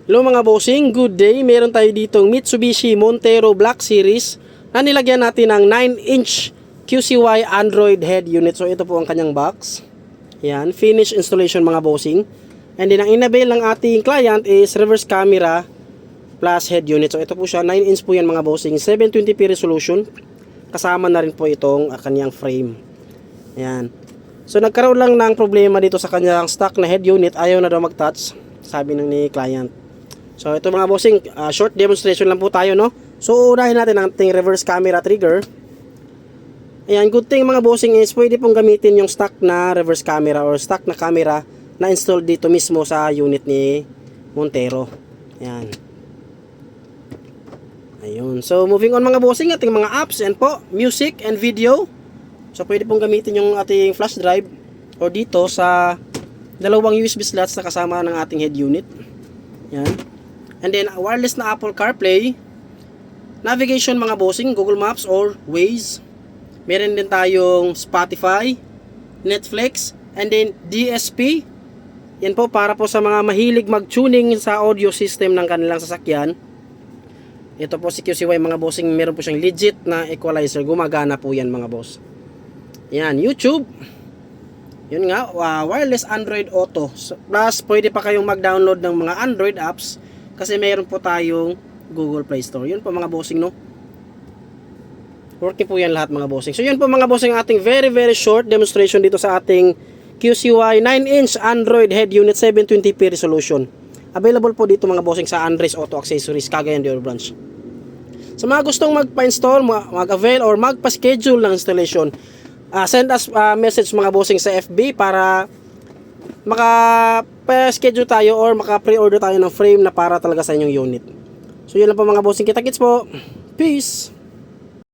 Hello mga bossing, good day. Meron tayo ditong Mitsubishi Montero Black Series na nilagyan natin ng 9-inch QCY Android head unit. So ito po ang kanyang box. Yan, finish installation mga bossing. And then ang inabail ng ating client is reverse camera plus head unit. So ito po siya, 9-inch po yan mga bossing, 720p resolution. Kasama na rin po itong kanyang frame. Yan. So nagkaroon lang ng problema dito sa kanyang stock na head unit, ayaw na daw mag-touch, sabi ng ni client. So ito mga bossing, short demonstration lang po tayo, no? So unahin natin ang ating reverse camera trigger. Ayan, good thing mga bossing is pwede pong gamitin yung stock na reverse camera or stock na camera na install dito mismo sa unit ni Montero. Ayan. Ayun. So moving on mga bossing, ating mga apps and po, music and video. So pwede pong gamitin yung ating flash drive or dito sa dalawang USB slots na kasama ng ating head unit. Yan. And then wireless na Apple CarPlay, navigation mga bossing, Google Maps or Waze. Meron din tayong Spotify, Netflix, and then DSP. Yan po para po sa mga mahilig mag-tuning sa audio system ng kanilang sasakyan. Ito po si QCY mga bossing, meron po siyang legit na equalizer, gumagana po yan mga boss. Yan, YouTube. Yun nga, wireless Android Auto. Plus, pwede pa kayong mag-download ng mga Android apps kasi mayroon po tayong Google Play Store. Yun po mga bossing, no? Working po yan lahat mga bossing. So yun po mga bossing, ating very short demonstration dito sa ating QCY 9-inch Android head unit 720p resolution. Available po dito mga bossing sa Andres Auto Accessories, Cagayan de Oro branch. Sa mga gustong magpa-install, mag-avail or magpa-schedule ng installation, send us message mga bossing sa FB para maka-schedule tayo or maka-pre-order tayo ng frame na para talaga sa inyong unit. So yun lang po mga bossing, kita-kits po. Peace!